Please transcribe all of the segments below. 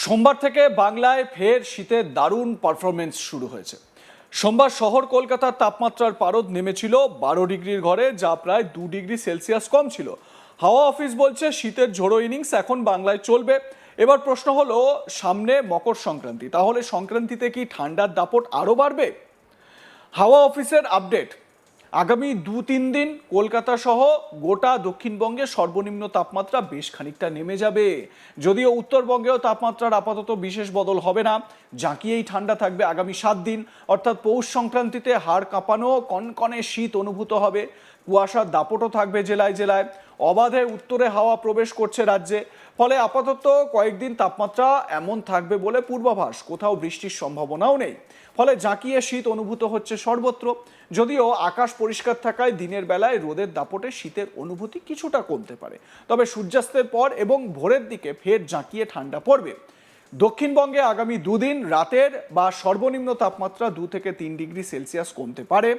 সোমবার থেকে বাংলায় ফের শীতের দারুণ পারফরমেন্স শুরু হয়েছে। সোমবার শহর কলকাতার তাপমাত্রার পারদ নেমেছিল 12 ডিগ্রির ঘরে, যা প্রায় 2 ডিগ্রি সেলসিয়াস কম ছিল। হাওয়া অফিস বলছে শীতের ঝোড়ো ইনিংস এখন বাংলায় চলবে। এবার প্রশ্ন হলো, সামনে মকর সংক্রান্তি, তাহলে সংক্রান্তিতে কি ঠান্ডার দাপট আরও বাড়বে? হাওয়া অফিসের আপডেট, আগামী 2-3 দিন কলকাতা সহ গোটা দক্ষিণবঙ্গে সর্বনিম্ন তাপমাত্রা বেশ খানিকটা নেমে যাবে। যদিও উত্তরবঙ্গেও তাপমাত্রার আপাতত বিশেষ বদল হবে না, জাঁকিয়েই ঠান্ডা থাকবে আগামী 7 দিন। অর্থাৎ পৌষ সংক্রান্তিতে হাড় কাঁপানো কনকনে শীত অনুভূত হবে। কুয়াশার দাপটও থাকবে জেলায় জেলায়। অবাধে উত্তরে হাওয়া প্রবেশ করছে রাজ্যে, ফলে আপাতত কয়েকদিন তাপমাত্রা এমন থাকবে বলে পূর্বাভাস। কোথাও বৃষ্টির সম্ভাবনাও নেই, ফলে জাঁকিয়ে শীত অনুভূত হচ্ছে সর্বত্র। যদিও আকাশ পরিষ্কার থাকায় দিনের বেলায় রোদের দাপটে শীতের অনুভূতি কিছুটা কমতে পারে, তবে সূর্যাস্তের পর এবং ভোরের দিকে ফের জাঁকিয়ে ঠান্ডা পড়বে। দক্ষিণবঙ্গে আগামী 2 দিন রাতের বা সর্বনিম্ন তাপমাত্রা 2 থেকে 3 ডিগ্রি সেলসিয়াস কমতে পারে।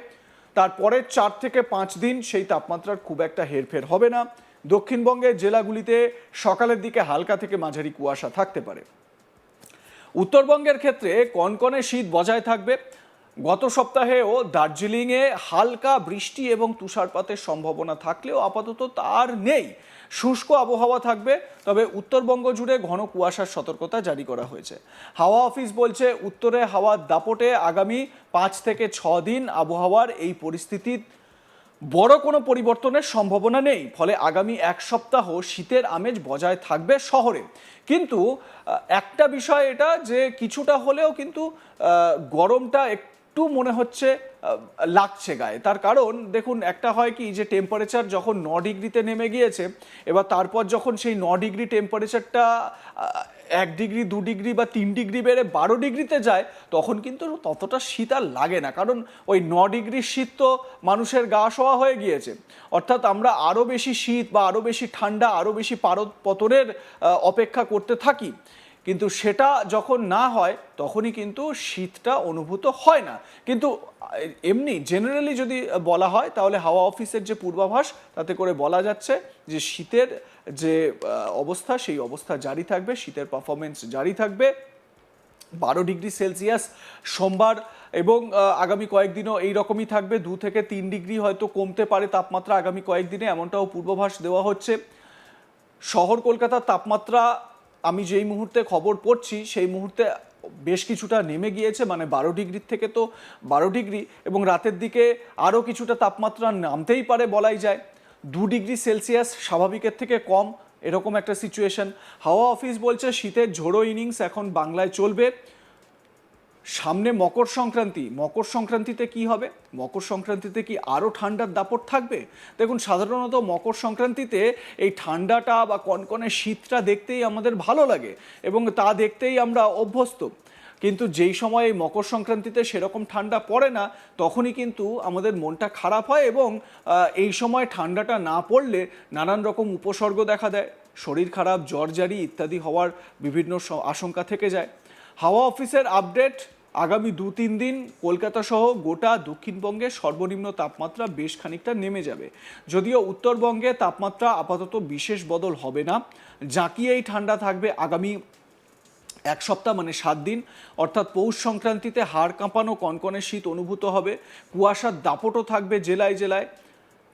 তারপরে 4 থেকে 5 দিন সেই তাপমাত্রার খুব একটা হেরফের হবে না। দক্ষিণবঙ্গের জেলাগুলিতে সকালের দিকে হালকা থেকে মাঝারি কুয়াশা থাকতে পারে। উত্তরবঙ্গের ক্ষেত্রে কনকনে শীত বজায় থাকবে। গত সপ্তাহেও দার্জিলিংয়ে হালকা বৃষ্টি এবং তুষারপাতের সম্ভাবনা থাকলেও আপাতত তার নেই। শুষ্ক আবহাওয়া থাকবে, তবে উত্তরবঙ্গ জুড়ে ঘন কুয়াশার সতর্কতা জারি করা হয়েছে। হাওয়া অফিস বলছে উত্তরে হাওয়ার দাপটে আগামী 5 থেকে 6 দিন আবহাওয়ার এই পরিস্থিতি বড় কোনো পরিবর্তনের সম্ভাবনা নেই। ফলে আগামী 1 সপ্তাহ শীতের আমেজ বজায় থাকবে শহরে। কিন্তু একটা বিষয় এটা যে কিছুটা হলেও কিন্তু গরমটা একটু মনে হচ্ছে লাগছে গায়ে। তার কারণ দেখুন, একটা হয় কি যে টেম্পারেচার যখন 9 ডিগ্রিতে নেমে গিয়েছে, এবার তারপর যখন সেই 9 ডিগ্রি টেম্পারেচারটা 1 ডিগ্রি 2 ডিগ্রি বা 3 ডিগ্রি বেড়ে 12 ডিগ্রিতে যায়, তখন কিন্তু ততটা শীত আর লাগে না। কারণ ওই 9 ডিগ্রির শীত তো মানুষের গা শোয়া হয়ে গিয়েছে। অর্থাৎ আমরা আরও বেশি শীত বা আরও বেশি ঠান্ডা, আরও বেশি পারদ পতনের অপেক্ষা করতে থাকি। কিন্তু সেটা যখন না হয় তখনই কিন্তু শীতটা অনুভূত হয় না। কিন্তু এমনি জেনারেলি যদি বলা হয়, তাহলে হাওয়া অফিসের যে পূর্বাভাস তাতে করে বলা যাচ্ছে যে শীতের যে অবস্থা, সেই অবস্থা জারি থাকবে, শীতের পারফরমেন্স জারি থাকবে। 12 ডিগ্রি সেলসিয়াস সোমবার এবং আগামী কয়েকদিনও এই রকমই থাকবে। 2 থেকে 3 ডিগ্রি হয়তো কমতে পারে তাপমাত্রা আগামী কয়েকদিনে, এমনটাও পূর্বাভাস দেওয়া হচ্ছে। শহর কলকাতার তাপমাত্রা আমি যেই মুহূর্তে খবর পড়ছি সেই মুহূর্তে বেশ কিছুটা নেমে গিয়েছে, মানে 12 ডিগ্রির থেকে তো 12 ডিগ্রি, এবং রাতের দিকে আরও কিছুটা তাপমাত্রা নামতেই পারে বলাই যায়। 2 ডিগ্রি সেলসিয়াস স্বাভাবিকের থেকে কম, এরকম একটা সিচুয়েশন। হাওয়া অফিস বলছে শীতের ঝোড়ো ইনিংস এখন বাংলায় চলবে। সামনে মকর সংক্রান্তি, মকর সংক্রান্তিতে কি হবে? মকর সংক্রান্তিতে কি আরও ঠান্ডার দাপট থাকবে? দেখুন, সাধারণত মকর সংক্রান্তিতে এই ঠান্ডাটা বা কনকনে শীতটা দেখতেই আমাদের ভালো লাগে এবং তা দেখতেই আমরা অভ্যস্ত। কিন্তু যেই সময় এই মকর সংক্রান্তিতে সেরকম ঠান্ডা পড়ে না, তখনই কিন্তু আমাদের মনটা খারাপ হয় এবং এই সময় ঠান্ডাটা না পড়লে নানান রকম উপসর্গ দেখা দেয়। শরীর খারাপ, জ্বর জারি ইত্যাদি হওয়ার বিভিন্ন আশঙ্কা থেকে যায়। হাওয়া অফিসের আপডেট, আগামী 2-3 দিন কলকাতা সহ গোটা দক্ষিণবঙ্গে সর্বনিম্ন তাপমাত্রা বেশ খানিকটা নেমে যাবে। যদিও উত্তরবঙ্গে তাপমাত্রা আপাতত বিশেষ বদল হবে না, জাঁকিয়েই ঠান্ডা থাকবে আগামী 1 সপ্তাহ, মানে 7 দিন। অর্থাৎ পৌষ সংক্রান্তিতে হাড় কাঁপানো কনকনে শীত অনুভূত হবে। কুয়াশার দাপটও থাকবে জেলায় জেলায়।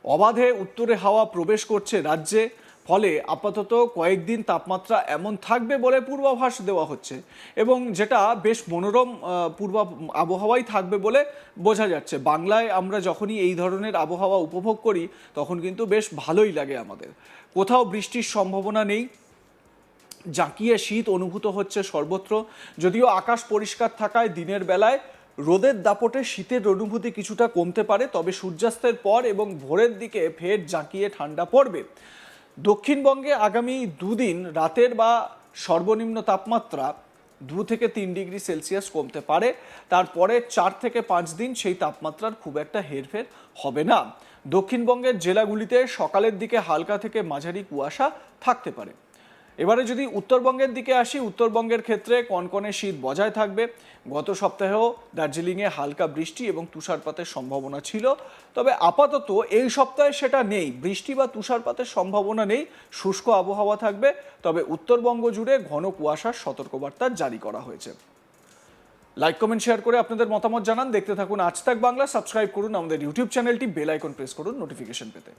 অবাধে উত্তরে হাওয়া প্রবেশ করছে রাজ্যে, ফলে আপাতত কয়েকদিন তাপমাত্রা এমন থাকবে বলে পূর্বাভাস দেওয়া হচ্ছে, এবং যেটা বেশ মনোরম আবহাওয়াই থাকবে বলে বোঝা যাচ্ছে। বাংলায় আমরা যখনই এই ধরনের আবহাওয়া উপভোগ করি তখন কিন্তু বেশ ভালোই লাগে আমাদের। কোথাও বৃষ্টির সম্ভাবনা নেই, জাঁকিয়ে শীত অনুভূত হচ্ছে সর্বত্র। যদিও আকাশ পরিষ্কার থাকায় দিনের বেলায় রোদের দাপটে শীতের অনুভূতি কিছুটা কমতে পারে, তবে সূর্যাস্তের পর এবং ভোরের দিকে ফের জাঁকিয়ে ঠান্ডা পড়বে। দক্ষিণবঙ্গে আগামী 2 দিন রাতের বা সর্বনিম্ন তাপমাত্রা 2 থেকে 3 ডিগ্রি সেলসিয়াস কমতে পারে। তারপরে 4 থেকে 5 দিন সেই তাপমাত্রার খুব একটা হেরফের হবে না। দক্ষিণবঙ্গের জেলাগুলিতে সকালের দিকে হালকা থেকে মাঝারি কুয়াশা থাকতে পারে। এবারে যদি উত্তরবঙ্গের দিকে আসি, উত্তরবঙ্গের ক্ষেত্রে কনকনে শীত বজায় থাকবে। গত সপ্তাহেও দার্জিলিংয়ে হালকা বৃষ্টি এবং তুষারপাতের সম্ভাবনা ছিল, তবে আপাতত এই সপ্তাহে সেটা নেই। বৃষ্টি বা তুষারপাতের সম্ভাবনা নেই, শুষ্ক আবহাওয়া থাকবে। তবে উত্তরবঙ্গ জুড়ে ঘন কুয়াশার সতর্কবার্তা জারি করা হয়েছে। লাইক, কমেন্ট, শেয়ার করে আপনাদের মতামত জানান। দেখতে থাকুন আজ তাক বাংলা। সাবস্ক্রাইব করুন আমাদের ইউটিউব চ্যানেলটি, বেল আইকন প্রেস করুন নোটিফিকেশন পেতে।